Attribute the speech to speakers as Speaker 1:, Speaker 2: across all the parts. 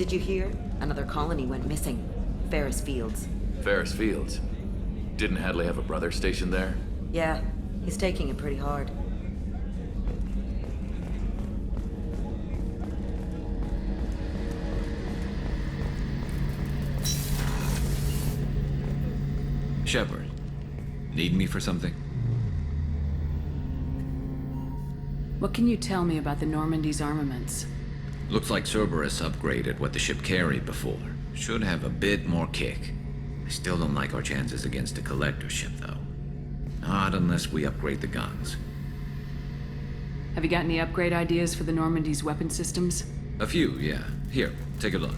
Speaker 1: Did you hear? Another colony went missing. Ferris Fields.
Speaker 2: Ferris Fields? Didn't Hadley have a brother stationed there?
Speaker 1: Yeah, he's taking it pretty hard.
Speaker 3: Shepard, need me for something?
Speaker 4: What can you tell me about the Normandy's armaments?
Speaker 3: Looks like Cerberus upgraded what the ship carried before. Should have a bit more kick. I still don't like our chances against a collector ship, though. Not unless we upgrade the guns.
Speaker 4: Have you got any upgrade ideas for the Normandy's weapon systems?
Speaker 3: A few, yeah. Here, take a look.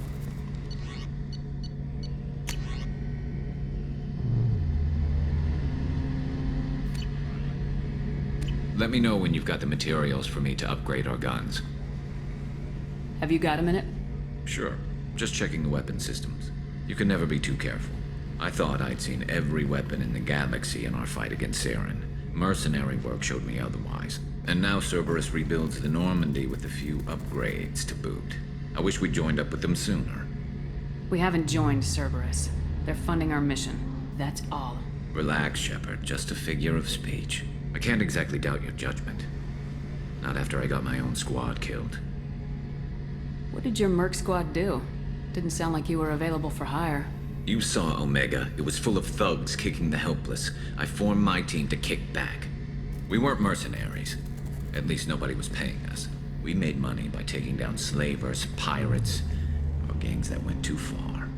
Speaker 3: Let me know when you've got the materials for me to upgrade our guns.
Speaker 4: Have you got a minute?
Speaker 3: Sure. Just checking the weapon systems. You can never be too careful. I thought I'd seen every weapon in the galaxy in our fight against Saren. Mercenary work showed me otherwise. And now Cerberus rebuilds the Normandy with a few upgrades to boot. I wish we'd joined up with them sooner.
Speaker 4: We haven't joined Cerberus. They're funding our mission. That's all.
Speaker 3: Relax, Shepard. Just a figure of speech. I can't exactly doubt your judgment. Not after I got my own squad killed.
Speaker 4: What did your merc squad do? Didn't sound like you were available for hire.
Speaker 3: You saw Omega. It was full of thugs kicking the helpless. I formed my team to kick back. We weren't mercenaries. At least nobody was paying us. We made money by taking down slavers, pirates, or gangs that went too far.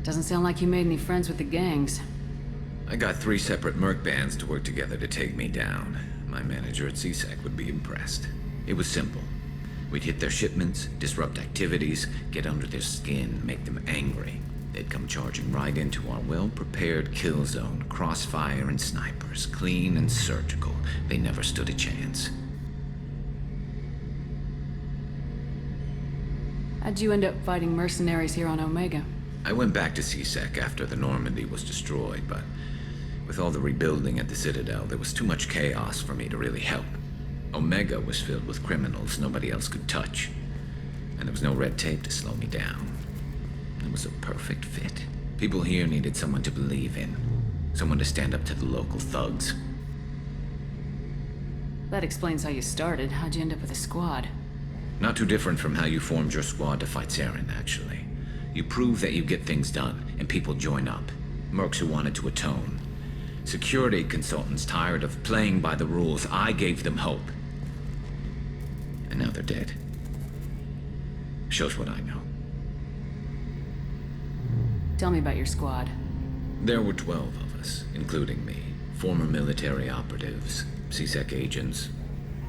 Speaker 4: Doesn't sound like you made any friends with the gangs.
Speaker 3: I got 3 separate merc bands to work together to take me down. My manager at CSEC would be impressed. It was simple. We'd hit their shipments, disrupt activities, get under their skin, make them angry. They'd come charging right into our well-prepared kill zone, crossfire and snipers, clean and surgical. They never stood a chance.
Speaker 4: How'd you end up fighting mercenaries here on Omega?
Speaker 3: I went back to CSEC after the Normandy was destroyed, but with all the rebuilding at the Citadel, there was too much chaos for me to really help. Omega was filled with criminals nobody else could touch, and there was no red tape to slow me down. It was a perfect fit. People here needed someone to believe in, someone to stand up to the local thugs.
Speaker 4: That explains how you started. How'd you end up with a squad?
Speaker 3: Not too different from how you formed your squad to fight Saren, actually. You prove that you get things done, and people join up. Mercs who wanted to atone. Security consultants tired of playing by the rules. I gave them hope. And now they're dead. Shows what I know.
Speaker 4: Tell me about your squad.
Speaker 3: There were 12 of us, including me. Former military operatives, CSEC agents,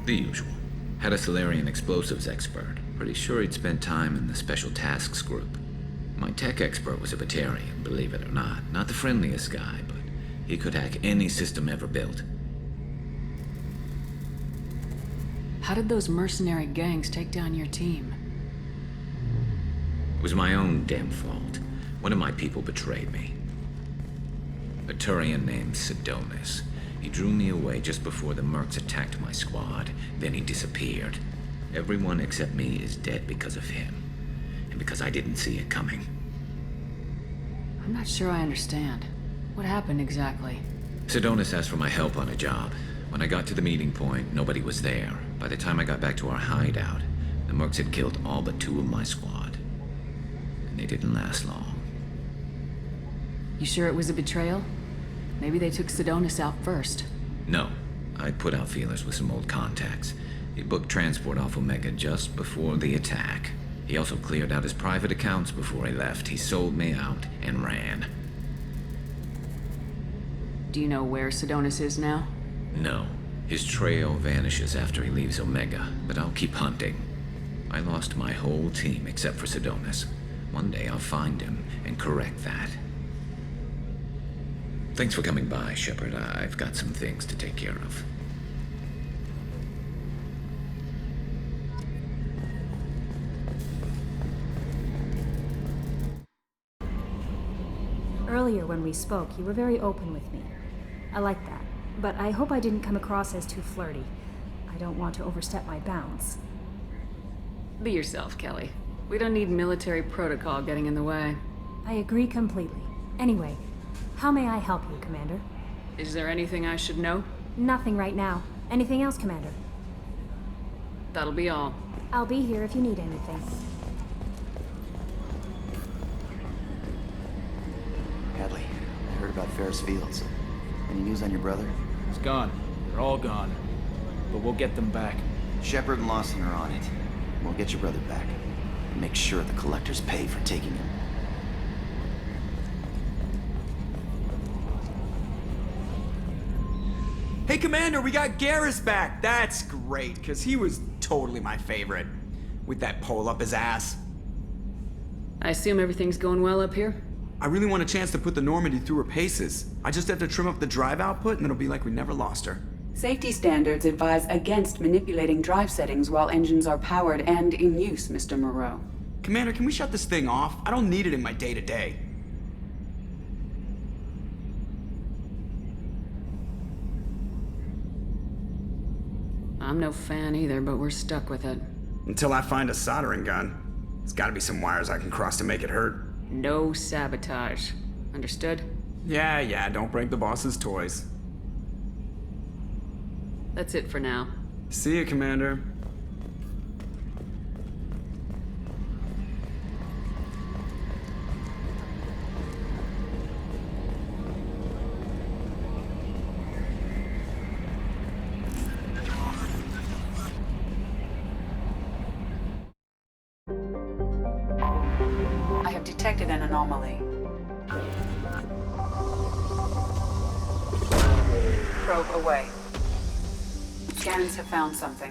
Speaker 3: the usual. Had a Solarian explosives expert. Pretty sure he'd spent time in the Special Tasks Group. My tech expert was a Batarian, believe it or not. Not the friendliest guy, but he could hack any system ever built.
Speaker 4: How did those mercenary gangs take down your team?
Speaker 3: It was my own damn fault. One of my people betrayed me. A Turian named Sidonis. He drew me away just before the mercs attacked my squad. Then he disappeared. Everyone except me is dead because of him. And because I didn't see it coming.
Speaker 4: I'm not sure I understand. What happened exactly?
Speaker 3: Sidonis asked for my help on a job. When I got to the meeting point, nobody was there. By the time I got back to our hideout, the mercs had killed all but 2 of my squad. And they didn't last long.
Speaker 4: You sure it was a betrayal? Maybe they took Sidonis out first.
Speaker 3: No. I put out feelers with some old contacts. He booked transport off Omega just before the attack. He also cleared out his private accounts before he left. He sold me out and ran.
Speaker 4: Do you know where Sidonis is now?
Speaker 3: No. His trail vanishes after he leaves Omega, but I'll keep hunting. I lost my whole team except for Sidonis. One day I'll find him and correct that. Thanks for coming by, Shepard. I've got some things to take care of.
Speaker 5: Earlier when we spoke, you were very open with me. I like that, but I hope I didn't come across as too flirty. I don't want to overstep my bounds.
Speaker 4: Be yourself, Kelly. We don't need military protocol getting in the way.
Speaker 5: I agree completely. Anyway, how may I help you, Commander?
Speaker 4: Is there anything I should know?
Speaker 5: Nothing right now. Anything else, Commander?
Speaker 4: That'll be all.
Speaker 5: I'll be here if you need anything.
Speaker 6: Hadley, I heard about Ferris Fields. Any news on your brother?
Speaker 7: He's gone. They're all gone. But we'll get them back.
Speaker 6: Shepard and Lawson are on it. We'll get your brother back. And make sure the collectors pay for taking him.
Speaker 8: Hey, Commander, we got Garrus back! That's great, because he was totally my favorite. With that pole up his ass.
Speaker 4: I assume everything's going well up here?
Speaker 8: I really want a chance to put the Normandy through her paces. I just have to trim up the drive output and it'll be like we never lost her.
Speaker 9: Safety standards advise against manipulating drive settings while engines are powered and in use, Mr. Moreau.
Speaker 8: Commander, can we shut this thing off? I don't need it in my day-to-day.
Speaker 4: I'm no fan either, but we're stuck with it.
Speaker 8: Until I find a soldering gun. There's gotta be some wires I can cross to make it hurt.
Speaker 4: No sabotage. Understood?
Speaker 8: Yeah, don't break the boss's toys.
Speaker 4: That's it for now.
Speaker 8: See you, Commander.
Speaker 9: I have detected an anomaly. Probe away. Scans have found something.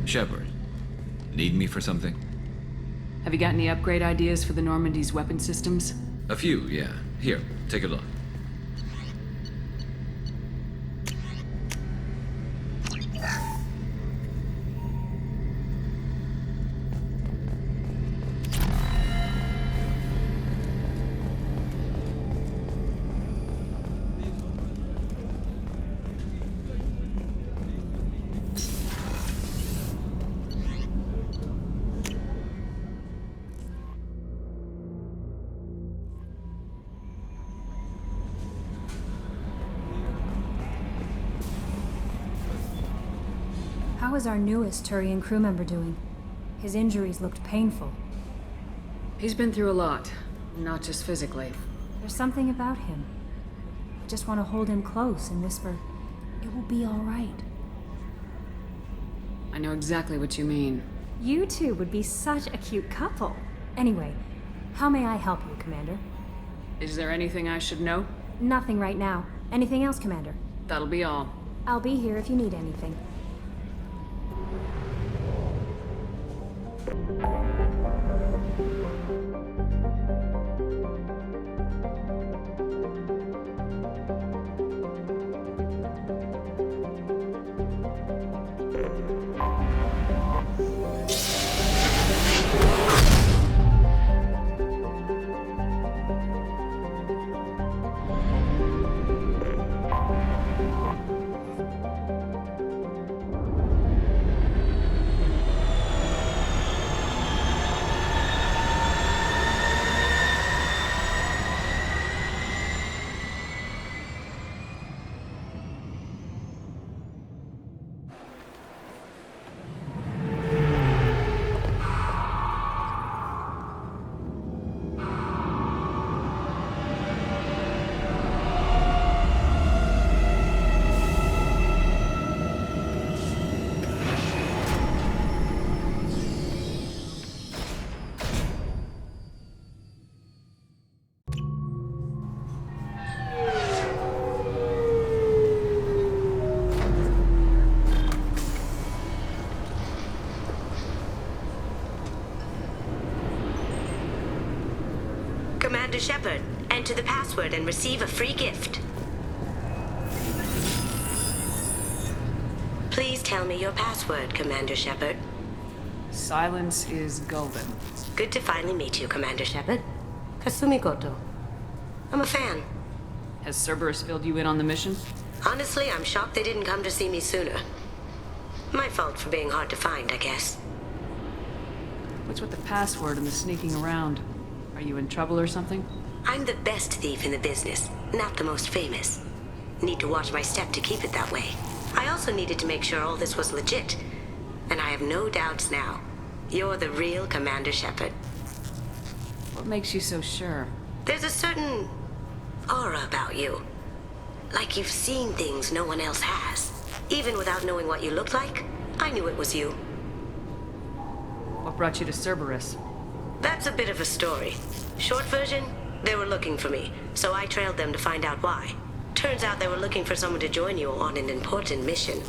Speaker 3: Shepard, need me for something?
Speaker 4: Have you got any upgrade ideas for the Normandy's weapon systems?
Speaker 3: A few, yeah. Here, take a look.
Speaker 5: How is our newest Turian crew member doing? His injuries looked painful.
Speaker 4: He's been through a lot, not just physically.
Speaker 5: There's something about him. I just want to hold him close and whisper, "It will be all right."
Speaker 4: I know exactly what you mean.
Speaker 5: You two would be such a cute couple. Anyway, how may I help you, Commander?
Speaker 4: Is there anything I should know?
Speaker 5: Nothing right now. Anything else, Commander?
Speaker 4: That'll be all.
Speaker 5: I'll be here if you need anything.
Speaker 10: Commander Shepard, enter the password and receive a free gift. Please tell me your password, Commander Shepard.
Speaker 4: Silence is golden.
Speaker 10: Good to finally meet you, Commander Shepard. Kasumi Goto. I'm a fan.
Speaker 4: Has Cerberus filled you in on the mission?
Speaker 10: Honestly, I'm shocked they didn't come to see me sooner. My fault for being hard to find, I guess.
Speaker 4: What's with the password and the sneaking around? Are you in trouble or something?
Speaker 10: I'm the best thief in the business, not the most famous. Need to watch my step to keep it that way. I also needed to make sure all this was legit. And I have no doubts now. You're the real Commander Shepard.
Speaker 4: What makes you so sure?
Speaker 10: There's a certain aura about you. Like you've seen things no one else has. Even without knowing what you looked like, I knew it was you.
Speaker 4: What brought you to Cerberus?
Speaker 10: That's a bit of a story. Short version, they were looking for me, so I trailed them to find out why. Turns out they were looking for someone to join you on an important mission,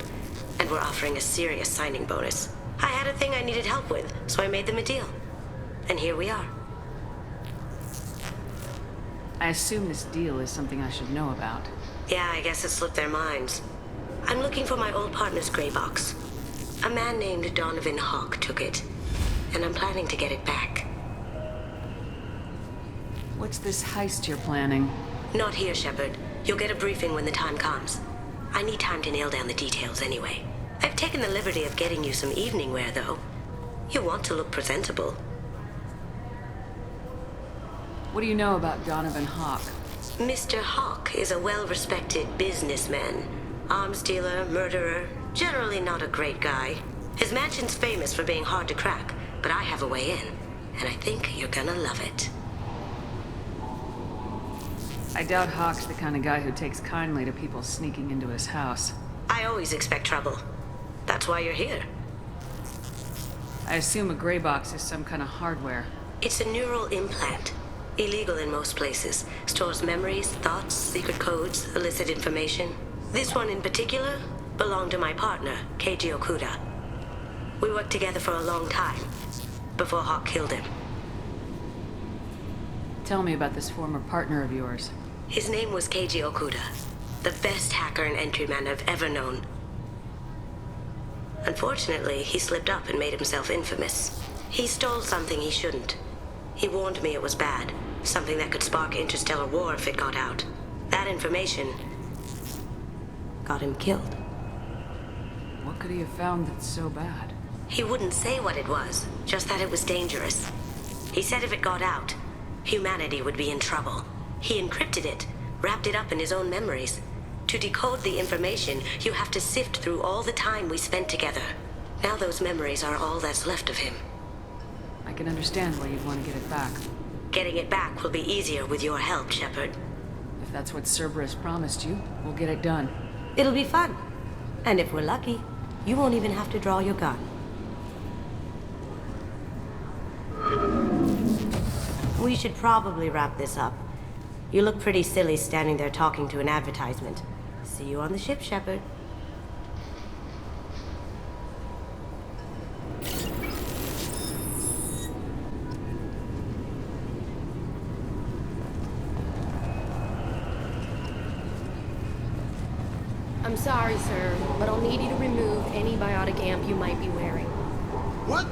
Speaker 10: and were offering a serious signing bonus. I had a thing I needed help with, so I made them a deal. And here we are.
Speaker 4: I assume this deal is something I should know about.
Speaker 10: Yeah, I guess it slipped their minds. I'm looking for my old partner's gray box. A man named Donovan Hawk took it, and I'm planning to get it back.
Speaker 4: What's this heist you're planning?
Speaker 10: Not here, Shepard. You'll get a briefing when the time comes. I need time to nail down the details anyway. I've taken the liberty of getting you some evening wear, though. You want to look presentable.
Speaker 4: What do you know about Donovan Hawk?
Speaker 10: Mr. Hawk is a well-respected businessman. Arms dealer, murderer, generally not a great guy. His mansion's famous for being hard to crack, but I have a way in, and I think you're gonna love it.
Speaker 4: I doubt Hawk's the kind of guy who takes kindly to people sneaking into his house.
Speaker 10: I always expect trouble. That's why you're here.
Speaker 4: I assume a gray box is some kind of hardware.
Speaker 10: It's a neural implant. Illegal in most places. Stores memories, thoughts, secret codes, illicit information. This one in particular belonged to my partner, Keiji Okuda. We worked together for a long time, before Hawk killed him.
Speaker 4: Tell me about this former partner of yours.
Speaker 10: His name was Keiji Okuda, the best hacker and entryman I've ever known. Unfortunately, he slipped up and made himself infamous. He stole something he shouldn't. He warned me it was bad, something that could spark interstellar war if it got out. That information got him killed.
Speaker 4: What could he have found that's so bad?
Speaker 10: He wouldn't say what it was, just that it was dangerous. He said if it got out, humanity would be in trouble. He encrypted it, wrapped it up in his own memories. To decode the information, you have to sift through all the time we spent together. Now those memories are all that's left of him.
Speaker 4: I can understand why you'd want to get it back.
Speaker 10: Getting it back will be easier with your help, Shepard.
Speaker 4: If that's what Cerberus promised you, we'll get it done.
Speaker 10: It'll be fun. And if we're lucky, you won't even have to draw your gun. We should probably wrap this up. You look pretty silly standing there talking to an advertisement. See you on the ship, Shepard.
Speaker 11: I'm sorry, sir, but I'll need you to remove any biotic amp you might be wearing.
Speaker 12: What?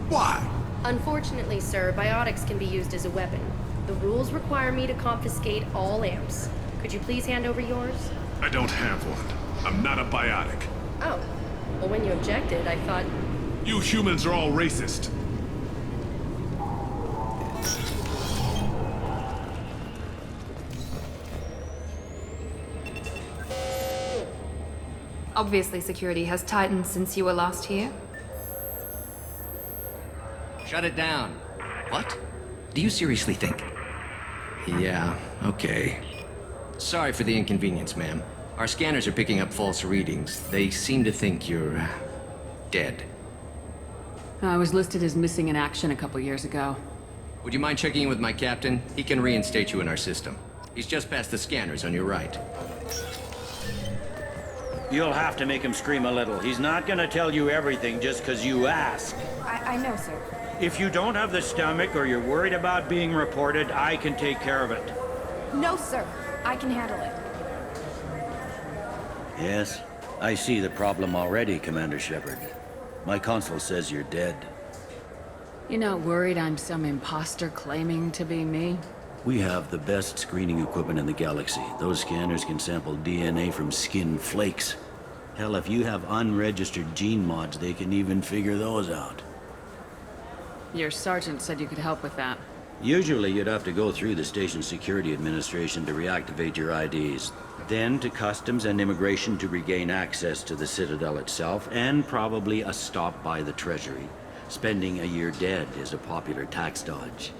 Speaker 12: Why?
Speaker 11: Unfortunately, sir, biotics can be used as a weapon. The rules require me to confiscate all amps. Could you please hand over yours?
Speaker 12: I don't have one. I'm not a biotic.
Speaker 11: Oh. Well, when you objected, I thought...
Speaker 12: You humans are all racist.
Speaker 13: Obviously, security has tightened since you were last here.
Speaker 14: Shut it down. What? Do you seriously think?
Speaker 3: Yeah, okay.
Speaker 14: Sorry for the inconvenience, ma'am. Our scanners are picking up false readings. They seem to think you're... dead.
Speaker 4: I was listed as missing in action a couple years ago.
Speaker 14: Would you mind checking in with my captain? He can reinstate you in our system. He's just past the scanners on your right.
Speaker 15: You'll have to make him scream a little. He's not gonna tell you everything just because you ask.
Speaker 5: I know, sir.
Speaker 15: If you don't have the stomach or you're worried about being reported, I can take care of it.
Speaker 5: No, sir. I can handle it.
Speaker 16: Yes, I see the problem already, Commander Shepard. My console says you're dead.
Speaker 4: You're not worried I'm some imposter claiming to be me?
Speaker 16: We have the best screening equipment in the galaxy. Those scanners can sample DNA from skin flakes. Hell, if you have unregistered gene mods, they can even figure those out.
Speaker 4: Your sergeant said you could help with that.
Speaker 16: Usually you'd have to go through the station security administration to reactivate your IDs. Then to customs and immigration to regain access to the Citadel itself, and probably a stop by the Treasury. Spending a year dead is a popular tax dodge.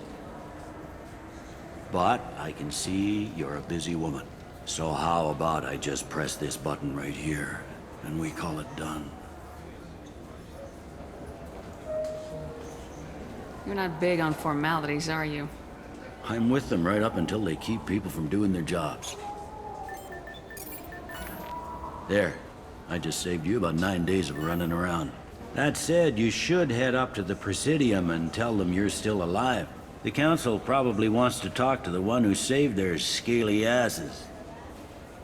Speaker 16: But I can see you're a busy woman. So how about I just press this button right here, and we call it done?
Speaker 4: You're not big on formalities, are you?
Speaker 16: I'm with them right up until they keep people from doing their jobs. There. I just saved you about 9 days of running around. That said, you should head up to the Presidium and tell them you're still alive. The Council probably wants to talk to the one who saved their scaly asses.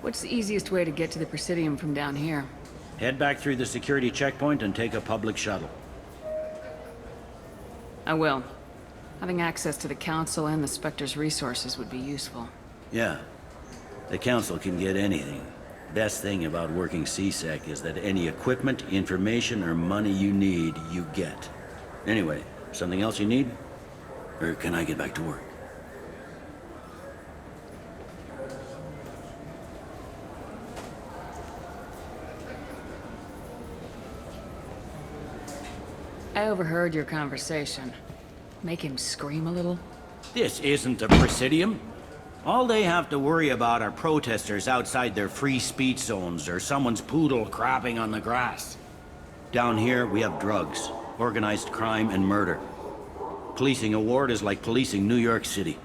Speaker 4: What's the easiest way to get to the Presidium from down here?
Speaker 16: Head back through the security checkpoint and take a public shuttle.
Speaker 4: I will. Having access to the Council and the Spectre's resources would be useful.
Speaker 16: Yeah. The Council can get anything. Best thing about working CSEC is that any equipment, information, or money you need, you get. Anyway, something else you need? Or can I get back to work?
Speaker 4: I overheard your conversation. Make him scream a little?
Speaker 15: This isn't the Presidium. All they have to worry about are protesters outside their free speech zones or someone's poodle crapping on the grass. Down here, we have drugs. organized crime, and murder. Policing a ward is like policing New York City.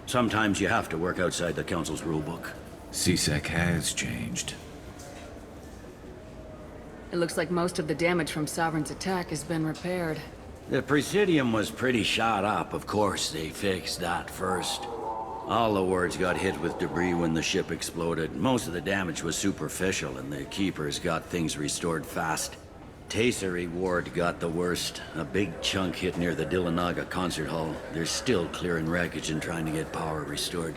Speaker 15: Sometimes you have to work outside the Council's rulebook.
Speaker 3: CSEC has changed.
Speaker 4: It looks like most of the damage from Sovereign's attack has been repaired.
Speaker 15: The Presidium was pretty shot up. Of course, they fixed that first. All the wards got hit with debris when the ship exploded. Most of the damage was superficial, and the Keepers got things restored fast. Tasery Ward got the worst. A big chunk hit near the Dillanaga concert hall. They're still clearing wreckage and trying to get power restored.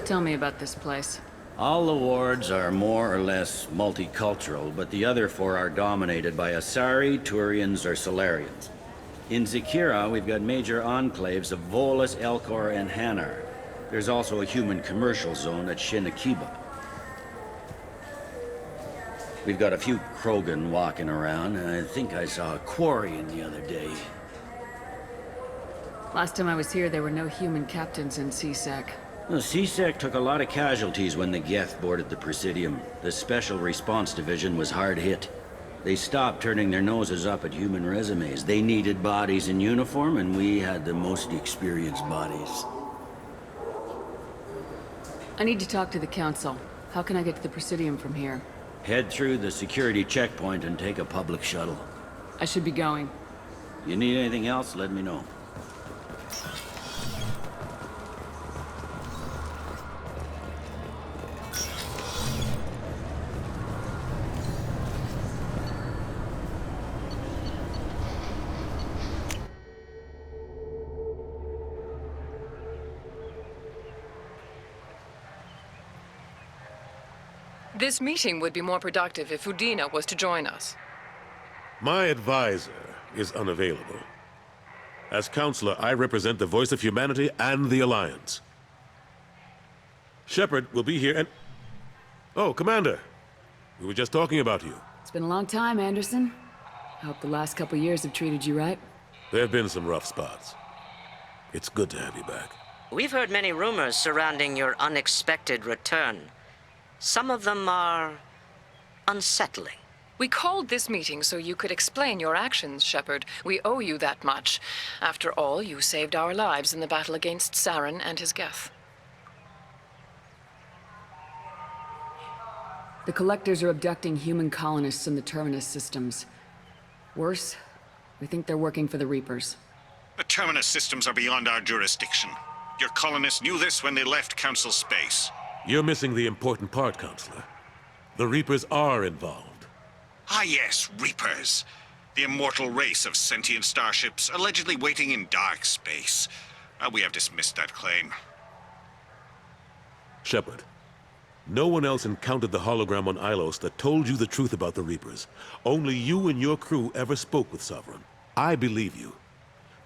Speaker 4: Tell me about this place.
Speaker 15: All the wards are more or less multicultural, but the other four are dominated by Asari, Turians, or Solarians. In Zakira, we've got major enclaves of Volus, Elcor, and Hanar. There's also a human commercial zone at Shinakiba. We've got a few Krogan walking around, and I think I saw a Quarian the other day.
Speaker 4: Last time I was here, there were no human captains in CSEC.
Speaker 15: The CSEC took a lot of casualties when the Geth boarded the Presidium. The Special Response Division was hard hit. They stopped turning their noses up at human resumes. They needed bodies in uniform, and we had the most experienced bodies.
Speaker 4: I need to talk to the Council. How can I get to the Presidium from here?
Speaker 15: Head through the security checkpoint and take a public shuttle.
Speaker 4: I should be going.
Speaker 15: You need anything else, let me know.
Speaker 17: This meeting would be more productive if Udina was to join us.
Speaker 12: My advisor is unavailable. As counselor, I represent the voice of humanity and the Alliance. Shepard will be here and... Oh, Commander. We were just talking about you.
Speaker 4: It's been a long time, Anderson. I hope the last couple years have treated you right.
Speaker 12: There have been some rough spots. It's good to have you back.
Speaker 18: We've heard many rumors surrounding your unexpected return. Some of them are unsettling.
Speaker 17: We called this meeting so you could explain your actions, Shepard. We owe you that much. After all, you saved our lives in the battle against Saren and his Geth.
Speaker 4: The Collectors are abducting human colonists in the Terminus systems. Worse, we think they're working for the Reapers.
Speaker 19: The Terminus systems are beyond our jurisdiction. Your colonists knew this when they left Council space.
Speaker 12: You're missing the important part, Counselor. The Reapers are involved.
Speaker 19: Ah yes, Reapers. The immortal race of sentient starships allegedly waiting in dark space. We have dismissed that claim.
Speaker 12: Shepard, no one else encountered the hologram on Ilos that told you the truth about the Reapers. Only you and your crew ever spoke with Sovereign. I believe you.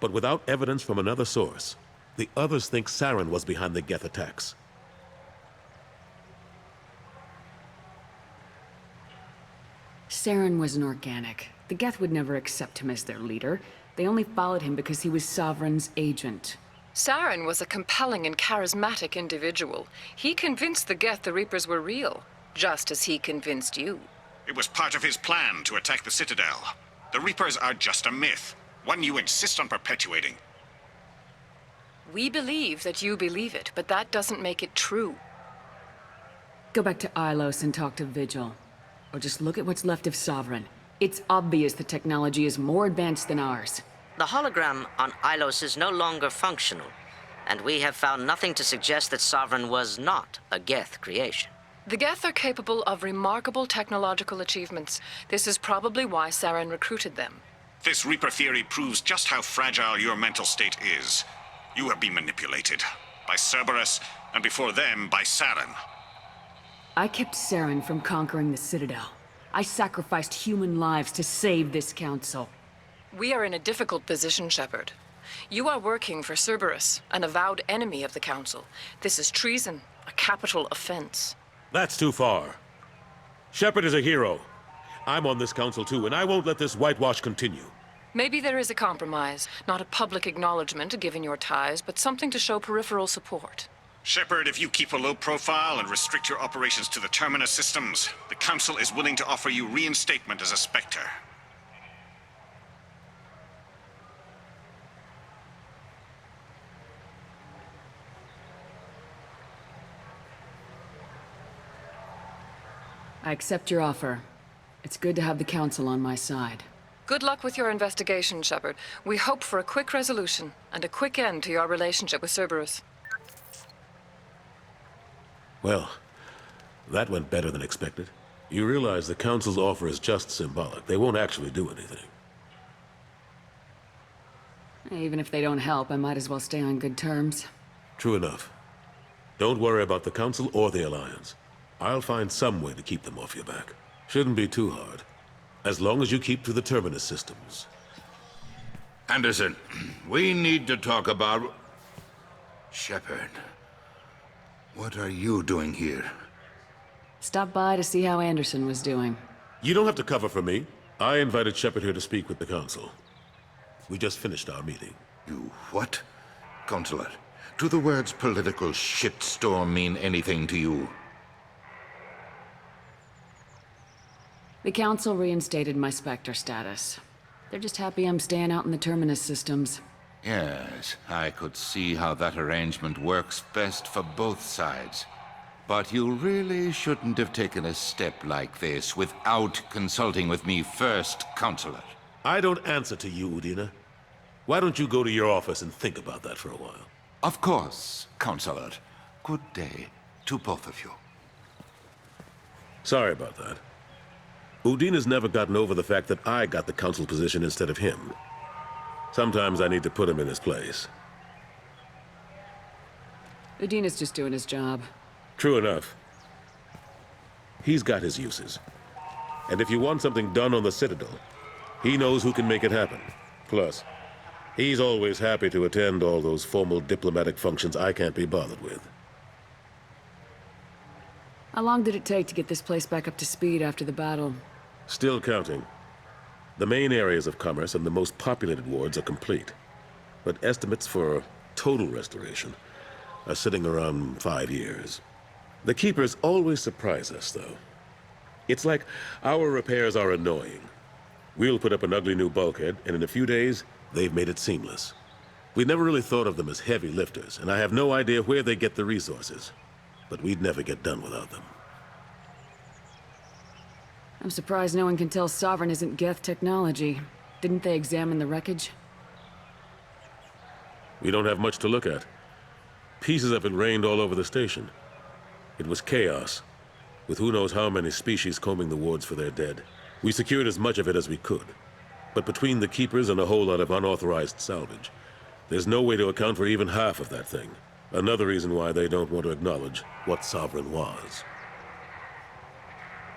Speaker 12: But without evidence from another source, the others think Saren was behind the Geth attacks.
Speaker 4: Saren was an organic. The Geth would never accept him as their leader. They only followed him because he was Sovereign's agent.
Speaker 17: Saren was a compelling and charismatic individual. He convinced the Geth the Reapers were real, just as he convinced you.
Speaker 19: It was part of his plan to attack the Citadel. The Reapers are just a myth, one you insist on perpetuating.
Speaker 17: We believe that you believe it, but that doesn't make it true.
Speaker 4: Go back to Ilos and talk to Vigil. Or just look at what's left of Sovereign. It's obvious the technology is more advanced than ours.
Speaker 18: The hologram on Ilos is no longer functional, and we have found nothing to suggest that Sovereign was not a Geth creation.
Speaker 17: The Geth are capable of remarkable technological achievements. This is probably why Saren recruited them.
Speaker 19: This Reaper theory proves just how fragile your mental state is. You have been manipulated. By Cerberus, and before them, by Saren.
Speaker 4: I kept Saren from conquering the Citadel. I sacrificed human lives to save this council.
Speaker 17: We are in a difficult position, Shepard. You are working for Cerberus, an avowed enemy of the Council. This is treason, a capital offense.
Speaker 12: That's too far. Shepard is a hero. I'm on this council too, and I won't let this whitewash continue.
Speaker 17: Maybe there is a compromise. Not a public acknowledgement given your ties, but something to show peripheral support.
Speaker 19: Shepard, if you keep a low profile and restrict your operations to the Terminus systems, the Council is willing to offer you reinstatement as a Spectre.
Speaker 4: I accept your offer. It's good to have the Council on my side.
Speaker 17: Good luck with your investigation, Shepard. We hope for a quick resolution and a quick end to your relationship with Cerberus.
Speaker 12: Well, that went better than expected. You realize the Council's offer is just symbolic. They won't actually do anything.
Speaker 4: Even if they don't help, I might as well stay on good terms.
Speaker 12: True enough. Don't worry about the Council or the Alliance. I'll find some way to keep them off your back. Shouldn't be too hard. As long as you keep to the Terminus systems.
Speaker 20: Anderson, we need to talk about... Shepard. What are you doing here?
Speaker 4: Stop by to see how Anderson was doing.
Speaker 12: You don't have to cover for me. I invited Shepard here to speak with the Council. We just finished our meeting.
Speaker 20: You what? Counselor, do the words political shitstorm mean anything to you?
Speaker 4: The Council reinstated my Spectre status. They're just happy I'm staying out in the Terminus systems.
Speaker 20: Yes, I could see how that arrangement works best for both sides. But you really shouldn't have taken a step like this without consulting with me first, Counselor.
Speaker 12: I don't answer to you, Udina. Why don't you go to your office and think about that for a while?
Speaker 20: Of course, Counselor. Good day to both of you.
Speaker 12: Sorry about that. Udina's never gotten over the fact that I got the Council position instead of him. Sometimes I need to put him in his place.
Speaker 4: Udina's just doing his job.
Speaker 12: True enough. He's got his uses. And if you want something done on the Citadel, he knows who can make it happen. Plus, he's always happy to attend all those formal diplomatic functions I can't be bothered with.
Speaker 4: How long did it take to get this place back up to speed after the battle?
Speaker 12: Still counting. The main areas of commerce and the most populated wards are complete. But estimates for total restoration are sitting around 5 years. The Keepers always surprise us, though. It's like our repairs are annoying. We'll put up an ugly new bulkhead, and in a few days, they've made it seamless. We never really thought of them as heavy lifters, and I have no idea where they get the resources. But we'd never get done without them.
Speaker 4: I'm surprised no one can tell Sovereign isn't Geth technology. Didn't they examine the wreckage?
Speaker 12: We don't have much to look at. Pieces of it rained all over the station. It was chaos, with who knows how many species combing the wards for their dead. We secured as much of it as we could. But between the Keepers and a whole lot of unauthorized salvage, there's no way to account for even half of that thing. Another reason why they don't want to acknowledge what Sovereign was.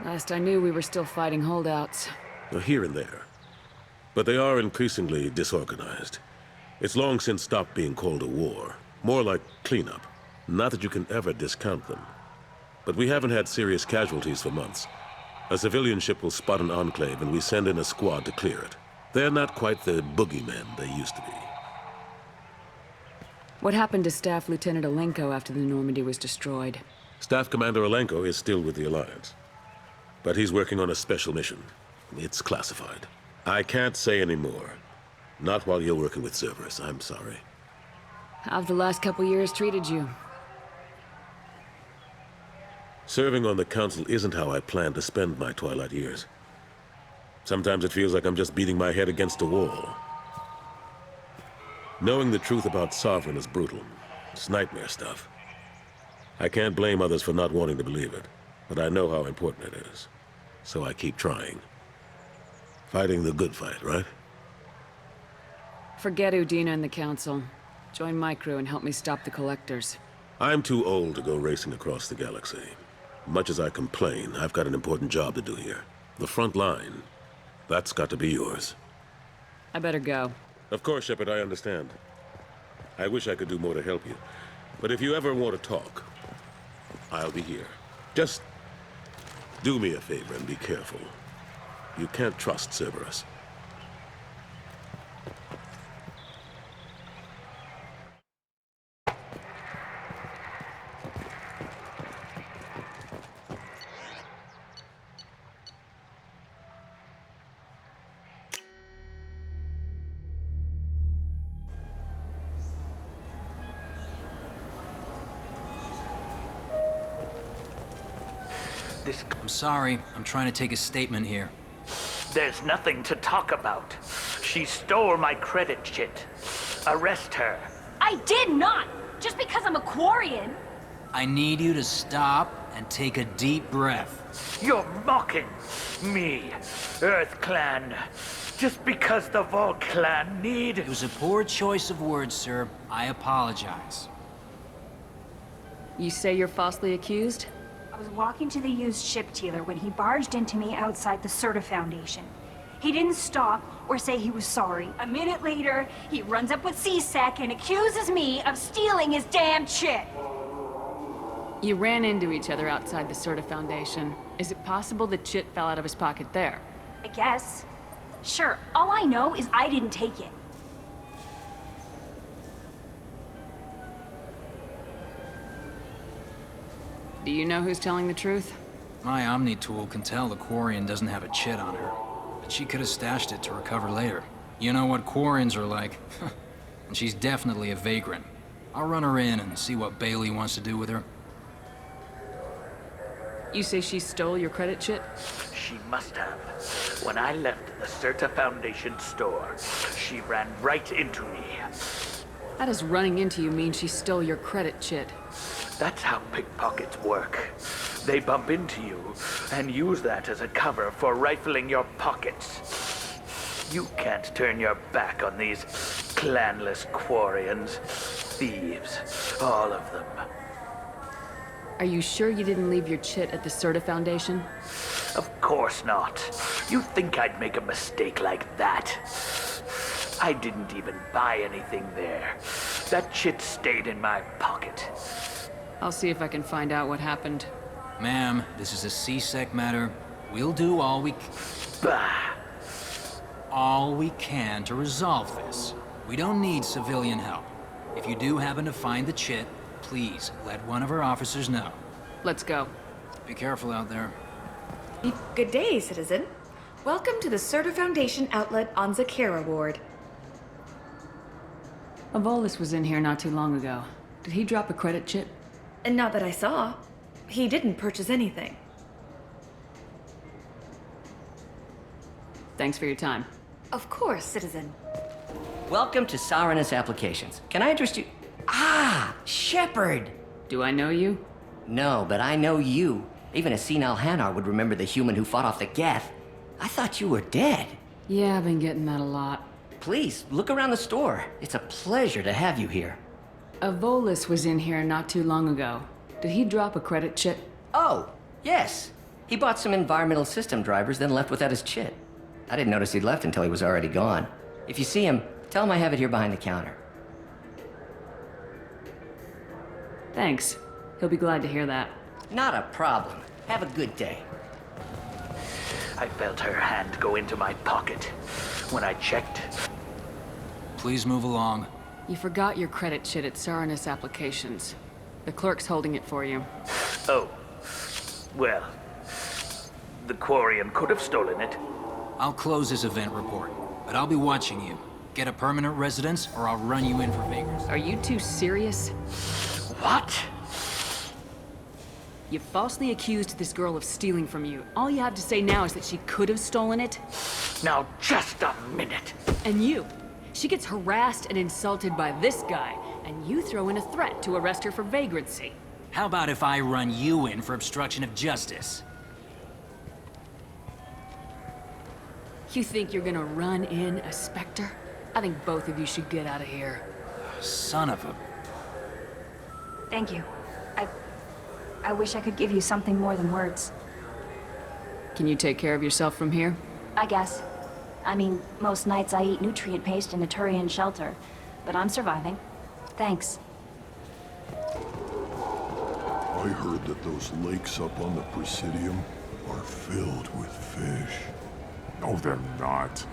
Speaker 4: Last I knew, we were still fighting holdouts.
Speaker 12: Here and there. But they are increasingly disorganized. It's long since stopped being called a war. More like cleanup. Not that you can ever discount them. But we haven't had serious casualties for months. A civilian ship will spot an enclave and we send in a squad to clear it. They're not quite the boogeymen they used to be.
Speaker 4: What happened to Staff Lieutenant Alenko after the Normandy was destroyed?
Speaker 12: Staff Commander Alenko is still with the Alliance. But he's working on a special mission. It's classified. I can't say any more. Not while you're working with Cerberus, I'm sorry.
Speaker 4: How've the last couple years treated you?
Speaker 12: Serving on the Council isn't how I planned to spend my twilight years. Sometimes it feels like I'm just beating my head against a wall. Knowing the truth about Sovereign is brutal. It's nightmare stuff. I can't blame others for not wanting to believe it, but I know how important it is. So I keep trying. Fighting the good fight, right?
Speaker 4: Forget Udina and the Council. Join my crew and help me stop the Collectors.
Speaker 12: I'm too old to go racing across the galaxy. Much as I complain, I've got an important job to do here. The front line. That's got to be yours.
Speaker 4: I better go.
Speaker 12: Of course, Shepard, I understand. I wish I could do more to help you. But if you ever want to talk, I'll be here. Just do me a favor and be careful. You can't trust Cerberus.
Speaker 7: I'm sorry. I'm trying to take a statement here.
Speaker 21: There's nothing to talk about. She stole my credit chit. Arrest her.
Speaker 5: I did not! Just because I'm a Quarian!
Speaker 7: I need you to stop and take a deep breath.
Speaker 21: You're mocking me, Earth Clan. Just because the Vol Clan need...
Speaker 7: It was a poor choice of words, sir. I apologize.
Speaker 4: You say you're falsely accused?
Speaker 5: I was walking to the used ship dealer when he barged into me outside the Serta Foundation. He didn't stop or say he was sorry. A minute later, he runs up with C-Sec and accuses me of stealing his damn chit.
Speaker 4: You ran into each other outside the Serta Foundation. Is it possible the chit fell out of his pocket there?
Speaker 5: I guess. Sure, all I know is I didn't take it.
Speaker 4: Do you know who's telling the truth?
Speaker 7: My Omni tool can tell the Quarian doesn't have a chit on her, but she could have stashed it to recover later. You know what Quarians are like. And she's definitely a vagrant. I'll run her in and see what Bailey wants to do with her.
Speaker 4: You say she stole your credit chit?
Speaker 21: She must have. When I left the Serta Foundation store, she ran right into me.
Speaker 4: How does running into you mean she stole your credit chit?
Speaker 21: That's how pickpockets work. They bump into you and use that as a cover for rifling your pockets. You can't turn your back on these clanless Quarians. Thieves, all of them.
Speaker 4: Are you sure you didn't leave your chit at the Serta Foundation?
Speaker 21: Of course not. You think I'd make a mistake like that? I didn't even buy anything there. That chit stayed in my pocket.
Speaker 4: I'll see if I can find out what happened.
Speaker 7: Ma'am, this is a C-Sec matter. We'll do all we can to resolve this. We don't need civilian help. If you do happen to find the chit, please let one of our officers know.
Speaker 4: Let's go.
Speaker 7: Be careful out there.
Speaker 22: Good day, citizen. Welcome to the Serta Foundation outlet on Zakera Ward.
Speaker 4: Avolis was in here not too long ago. Did he drop a credit chit?
Speaker 22: Not that I saw. He didn't purchase anything.
Speaker 4: Thanks for your time.
Speaker 22: Of course, citizen.
Speaker 23: Welcome to Saranus Applications. Can I interest you? Ah, Shepard!
Speaker 4: Do I know you?
Speaker 23: No, but I know you. Even a senile Hanar would remember the human who fought off the Geth. I thought you were dead.
Speaker 4: Yeah, I've been getting that a lot.
Speaker 23: Please, look around the store. It's a pleasure to have you here.
Speaker 4: Avolis was in here not too long ago. Did he drop a credit chit?
Speaker 23: Oh, yes. He bought some environmental system drivers, then left without his chit. I didn't notice he'd left until he was already gone. If you see him, tell him I have it here behind the counter.
Speaker 4: Thanks. He'll be glad to hear that.
Speaker 23: Not a problem. Have a good day.
Speaker 21: I felt her hand go into my pocket. When I checked...
Speaker 7: Please move along.
Speaker 4: You forgot your credit chit at Saranus Applications. The clerk's holding it for you.
Speaker 21: Oh. Well... The Quarian could have stolen it.
Speaker 7: I'll close this event report, but I'll be watching you. Get a permanent residence, or I'll run you in for vagrancy.
Speaker 4: Are you two serious?
Speaker 21: What?
Speaker 4: You falsely accused this girl of stealing from you. All you have to say now is that she could have stolen it?
Speaker 21: Now, just a minute.
Speaker 4: And you. She gets harassed and insulted by this guy, and you throw in a threat to arrest her for vagrancy.
Speaker 7: How about if I run you in for obstruction of justice?
Speaker 4: You think you're gonna run in a Spectre? I think both of you should get out of here.
Speaker 7: Son of a...
Speaker 5: Thank you. I wish I could give you something more than words.
Speaker 4: Can you take care of yourself from here?
Speaker 5: I guess. I mean, most nights I eat nutrient paste in a Turian shelter, but I'm surviving. Thanks.
Speaker 24: I heard that those lakes up on the Presidium are filled with fish.
Speaker 25: No, they're not.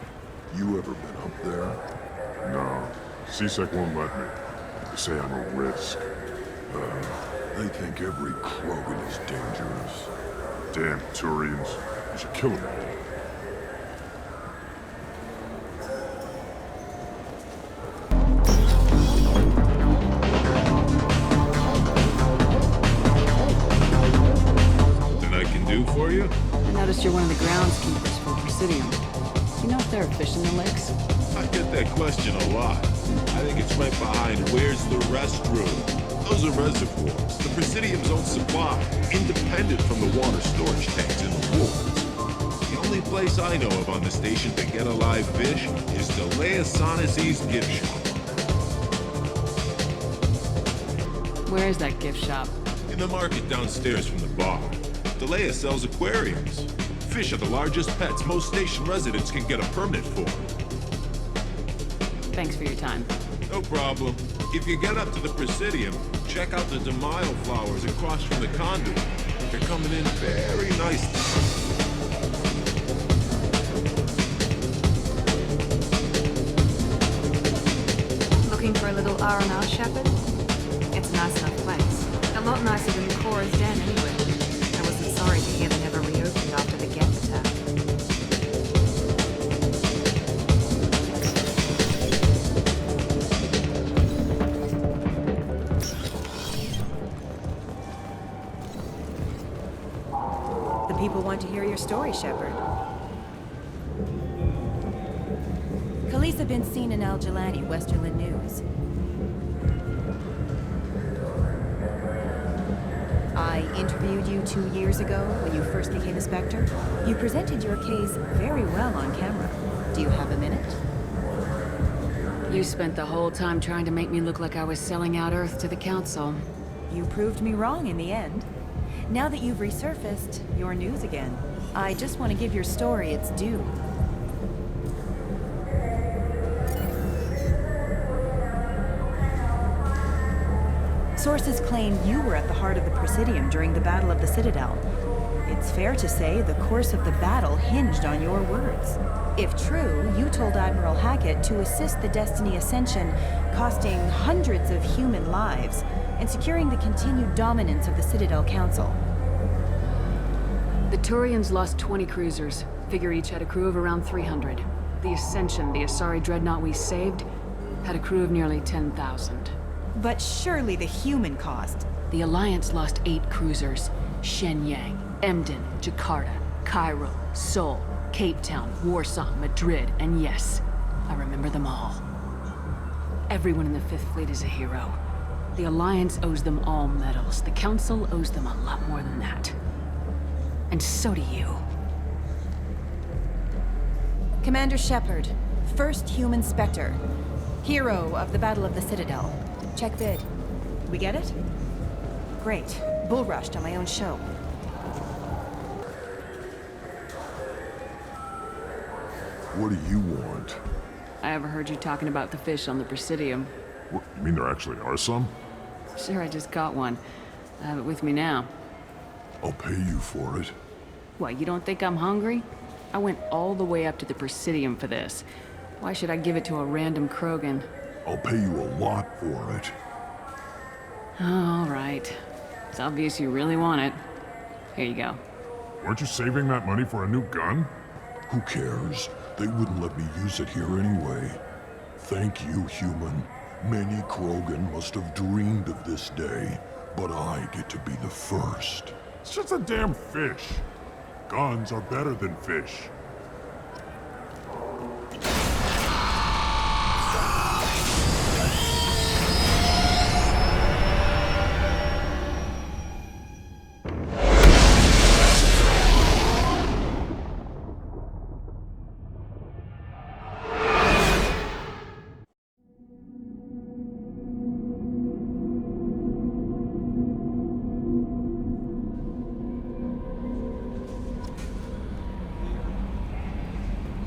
Speaker 24: You ever been up there?
Speaker 25: No. C-Sec won't let me. They say I'm a risk.
Speaker 24: They think every Krogan is dangerous.
Speaker 25: Damn Turians. You should kill them all.
Speaker 12: Then I can do
Speaker 1: do for you?
Speaker 4: I noticed you're one of the groundskeepers for Presidium. Do you know if there are fish in the lakes?
Speaker 1: I get that question a lot. I think it's right behind where's the restroom. Those are reservoirs, the Presidium's own supply, independent from the water storage tanks in the woods. The only place I know of on the station to get a live fish is Delea Sonesi's gift shop.
Speaker 4: Where is that gift shop?
Speaker 1: In the market downstairs from the bar. Delea sells aquariums. Fish are the largest pets most station residents can get a permit for.
Speaker 4: Thanks for your time.
Speaker 1: No problem. If you get up to the Presidium, check out the DeMille flowers across from the conduit. They're coming in very nicely.
Speaker 13: Looking for a little R&R, Shepard? It's a nice enough place. A lot nicer than the Cora's den, anyway. I wasn't sorry to hear they never reopened after the Geth attack.
Speaker 2: People want to hear your story, Shepard. Khaleesa been seen in Al Jelani, Westerland News. I interviewed you 2 years ago when you first became a Spectre. You presented your case very well on camera. Do you have a minute?
Speaker 4: You spent the whole time trying to make me look like I was selling out Earth to the Council.
Speaker 2: You proved me wrong in the end. Now that you've resurfaced, you're news again. I just want to give your story its due. Sources claim you were at the heart of the Presidium during the Battle of the Citadel. It's fair to say the course of the battle hinged on your words. If true, you told Admiral Hackett to assist the Destiny Ascension, costing hundreds of human lives, and securing the continued dominance of the Citadel Council.
Speaker 4: The Turians lost 20 cruisers. Figure each had a crew of around 300. The Ascension, the Asari dreadnought we saved, had a crew of nearly 10,000.
Speaker 2: But surely the human cost.
Speaker 4: The Alliance lost 8 cruisers. Shenyang, Emden, Jakarta, Cairo, Seoul, Cape Town, Warsaw, Madrid, and yes, I remember them all. Everyone in the Fifth Fleet is a hero. The Alliance owes them all medals. The Council owes them a lot more than that. And so do you.
Speaker 2: Commander Shepard, first human Spectre. Hero of the Battle of the Citadel. Check vid. We get it? Great. Bull rushed on my own show.
Speaker 24: What do you want?
Speaker 4: I overheard you talking about the fish on the Presidium.
Speaker 25: What, you mean there actually are some?
Speaker 4: Sure, I just caught one. I have it with me now.
Speaker 24: I'll pay you for it.
Speaker 4: What, you don't think I'm hungry? I went all the way up to the Presidium for this. Why should I give it to a random Krogan?
Speaker 24: I'll pay you a lot for it.
Speaker 4: Oh, all right. It's obvious you really want it. Here you go.
Speaker 25: Weren't you saving that money for a new gun?
Speaker 24: Who cares? They wouldn't let me use it here anyway. Thank you, human. Many Krogan must have dreamed of this day, but I get to be the first.
Speaker 25: It's just a damn fish. Guns are better than fish.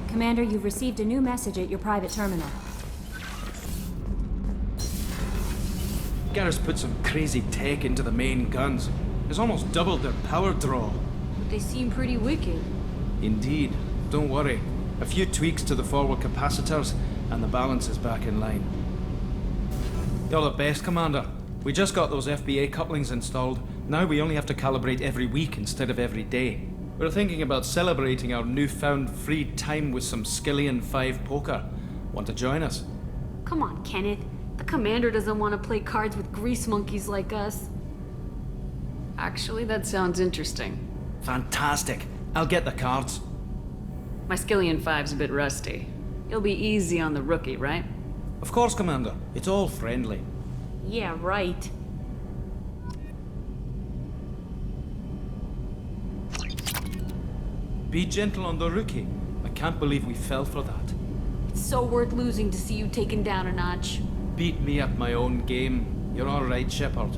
Speaker 5: Commander, you've received a new message at your private terminal.
Speaker 6: Garrus put some crazy tech into the main guns. It's almost doubled their power draw.
Speaker 8: But they seem pretty wicked.
Speaker 6: Indeed. Don't worry. A few tweaks to the forward capacitors, and the balance is back in line. You're the best, Commander. We just got those FBA couplings installed. Now we only have to calibrate every week instead of every day. We're thinking about celebrating our newfound free time with some Skillian 5 poker. Want to join us?
Speaker 8: Come on, Kenneth. The commander doesn't want to play cards with grease monkeys like us.
Speaker 4: Actually, that sounds interesting.
Speaker 6: Fantastic. I'll get the cards.
Speaker 4: My Skillion 5's a bit rusty. You'll be easy on the rookie, right?
Speaker 6: Of course, Commander. It's all friendly.
Speaker 8: Yeah, right.
Speaker 6: Be gentle on the rookie. I can't believe we fell for that.
Speaker 8: It's so worth losing to see you taken down a notch.
Speaker 6: Beat me at my own game. You're all right, Shepard.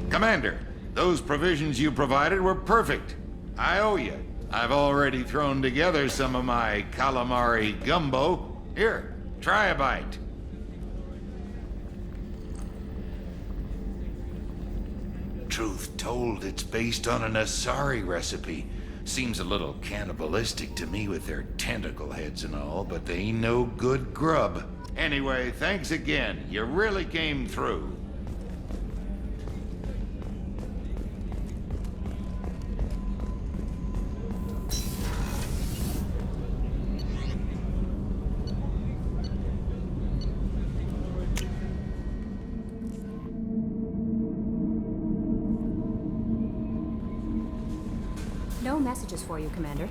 Speaker 20: Commander, those provisions you provided were perfect. I owe you. I've already thrown together some of my calamari gumbo. Here, try a bite. Truth told, it's based on an Asari recipe. Seems a little cannibalistic to me with their tentacle heads and all, but they ain't no good grub. Anyway, thanks again. You really came through.
Speaker 9: No messages for you, Commander.